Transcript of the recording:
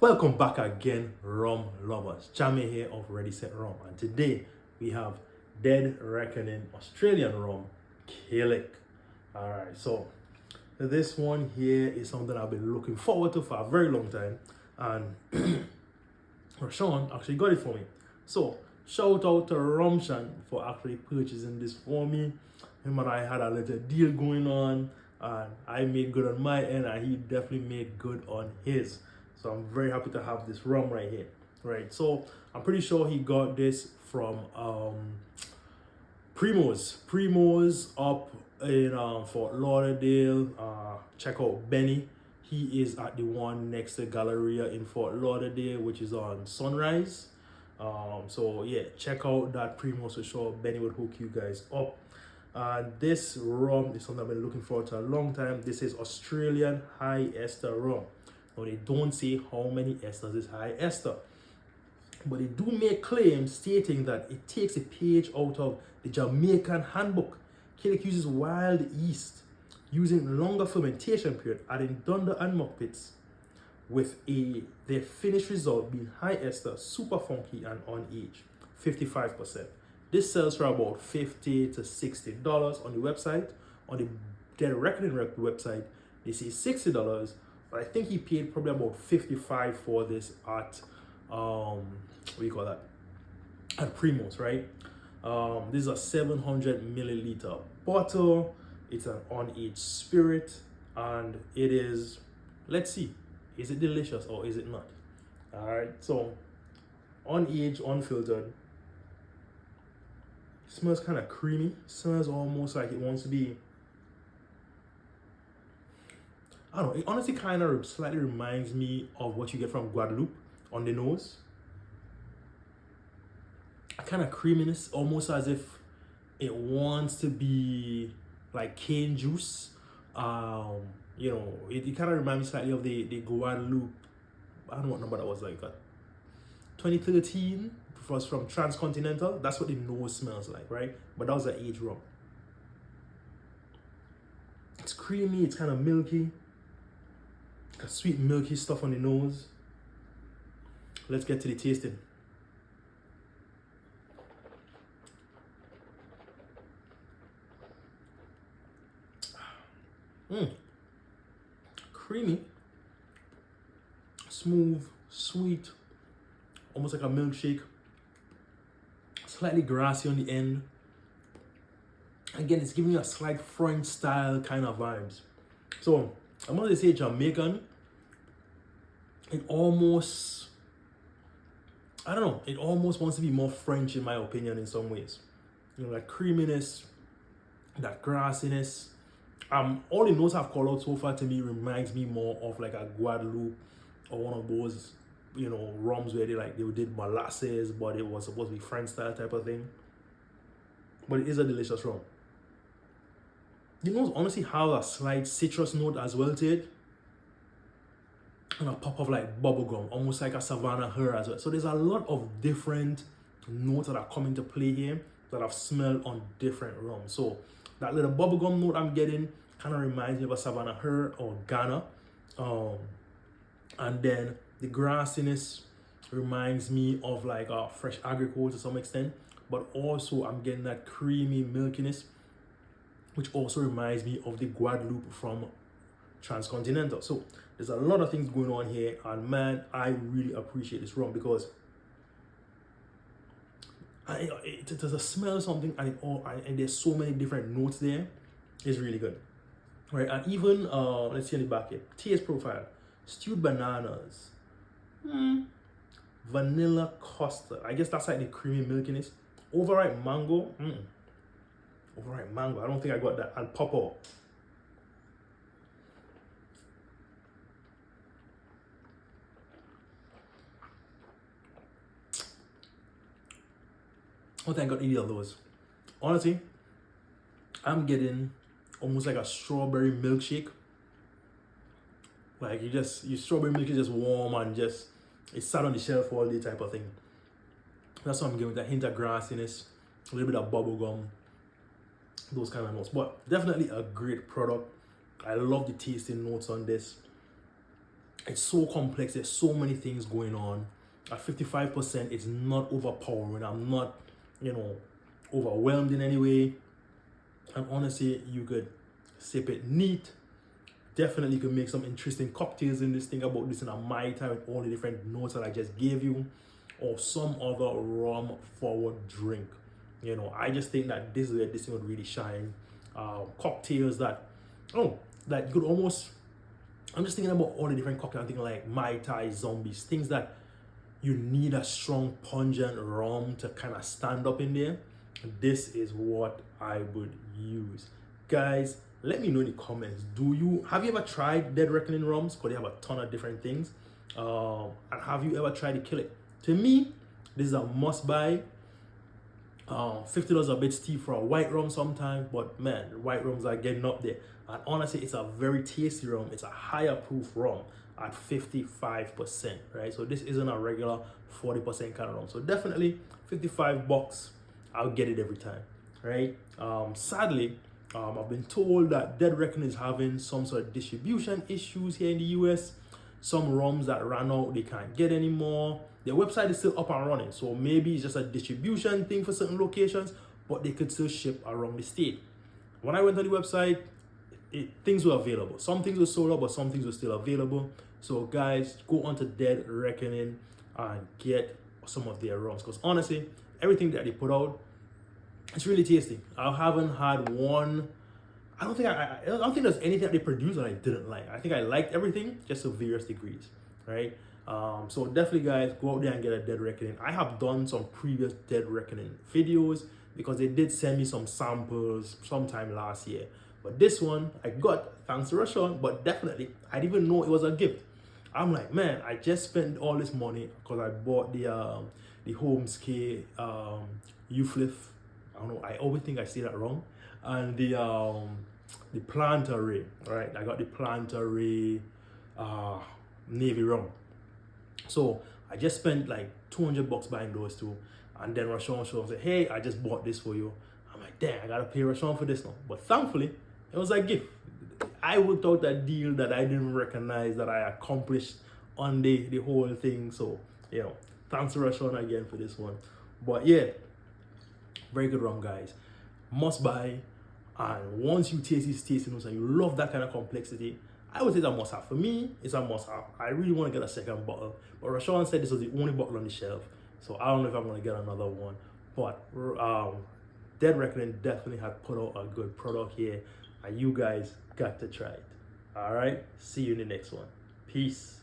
Welcome back again, rum lovers. Jamie here of Ready Set Rum, and today we have Dead Reckoning Australian rum, Killik. Alright, so this one here is something I've been looking forward to for a very long time, and Rashawn actually got it for me. So shout out to Rumshan for actually purchasing this for me. Him and I had a little deal going on, and I made good on my end, and he definitely made good on his. So I'm very happy to have this rum right here. Right. So I'm pretty sure he got this from Primo's up in Fort Lauderdale. Check out Benny. He is at the one next to Galleria in Fort Lauderdale, which is on Sunrise. So yeah, check out that Primo's for sure. Benny would hook you guys up. This rum is something I've been looking forward to a long time. This is Australian high ester rum. Now they don't say how many esters is high ester, but they do make claims stating that it takes a page out of the Jamaican handbook. Killik uses wild yeast using longer fermentation period, adding dunder and muck pits, with their finished result being high ester, super funky and unaged, 55%. This sells for about $50 to $60 on the website. On the Dead Reckoning website, they say $60. But I think he paid probably about $55 for this at what do you call that? At Primo's, right? This is a 700 milliliter bottle. It's an unaged spirit, and it is. Let's see, is it delicious or is it not? All right, so unaged, unfiltered. Smells kind of creamy. Smells almost like it wants to be. I don't know, it honestly kind of slightly reminds me of what you get from Guadeloupe on the nose. A kind of creaminess, almost as if it wants to be like cane juice. It kind of reminds me slightly of the Guadeloupe. I don't know what number that was, like 2013 was from Transcontinental. That's what the nose smells like, right? But that was an aged rum. It's creamy, it's kind of milky. Sweet milky stuff on the nose. Let's get to the tasting. Creamy, smooth, sweet, almost like a milkshake. Slightly grassy on the end. Again, it's giving you a slight French style kind of vibes. So I'm going to say Jamaican. It almost, I don't know, it almost wants to be more French in my opinion in some ways. You know, that creaminess, that grassiness. All the notes I've called out so far to me reminds me more of like a Guadeloupe or one of those, rums where they did molasses, but it was supposed to be French style type of thing. But it is a delicious rum. The nose honestly has a slight citrus note as well to it. And a pop of like bubblegum, almost like a Savannah Her as well. So there's a lot of different notes that are coming to play here that I've smelled on different rums. So that little bubblegum note I'm getting kind of reminds me of a Savannah Her or Ghana. And then the grassiness reminds me of like a fresh agricole to some extent. But also I'm getting that creamy milkiness, which also reminds me of the Guadeloupe from Transcontinental. So there's a lot of things going on here, and man, I really appreciate this rum because it does a smell something, and and there's so many different notes there. It's really good, right? And even let's see on the back here, taste profile: stewed bananas, vanilla custard. I guess that's like the creamy milkiness. Overripe mango, overripe mango. I don't think I got that. And pawpaw. I don't think I got any of those. Honestly, I'm getting almost like a strawberry milkshake. Like your strawberry milk is just warm and just it's sat on the shelf all day type of thing. That's what I'm getting with a hint of grassiness, a little bit of bubble gum, those kind of notes. But definitely a great product. I love the tasting notes on this. It's so complex. There's so many things going on. At 55%, it's not overpowering. I'm not, overwhelmed in any way. And honestly, you could sip it neat. Definitely you can make some interesting cocktails in this. Think about this in a Mai Tai with all the different notes that I just gave you, or some other rum forward drink. I just think that this is where this thing would really shine. Cocktails that you could almost, I'm just thinking about all the different cocktails. I'm thinking like Mai Tai, zombies, things that you need a strong pungent rum to kind of stand up in there. This is what I would use. Guys, let me know in the comments, have you ever tried Dead Reckoning rums? Because they have a ton of different things. And have you ever tried the Killik? To me, this is a must buy. $50 a bit steep for a white rum sometimes, but man, the white rums are getting up there. And honestly, it's a very tasty rum. It's a higher proof rum at 55%, right? So this isn't a regular 40% kind of rum. So definitely $55, I'll get it every time, right? Sadly, I've been told that Dead Reckoning is having some sort of distribution issues here in the US. Some rums that ran out, they can't get anymore. Their website is still up and running, so maybe it's just a distribution thing for certain locations, but they could still ship around the state. When I went on the website, things were available. Some things were sold out, but some things were still available. So guys, go onto Dead Reckoning and get some of their rums, because honestly, everything that they put out, it's really tasty. I haven't had one. I don't think there's anything that they produce that I didn't like. I think I liked everything, just to various degrees, right? So definitely, guys, go out there and get a Dead Reckoning. I have done some previous Dead Reckoning videos because they did send me some samples sometime last year. But this one I got thanks to Rashawn, but definitely I didn't even know it was a gift. I'm like, man, I just spent all this money because I bought the Homescale Uflif. I don't know, I always think I say that wrong. And the Planter Ray, right? I got the Planter Ray Navy rum. So I just spent like $200 buying those two. And then Rashawn said, hey, I just bought this for you. I'm like, damn, I gotta pay Rashawn for this now. But thankfully, it was a gift. I worked out a deal that I didn't recognize that I accomplished on the whole thing. So, thanks to Rashawn again for this one. But yeah, very good rum, guys. Must buy. And once you taste these tasting notes and you love that kind of complexity, I would say it's a must have. For me, it's a must have. I really want to get a second bottle. But Rashawn said this was the only bottle on the shelf. So I don't know if I'm going to get another one. But Dead Reckoning definitely had put out a good product here. And you guys got to try it. All right? See you in the next one. Peace.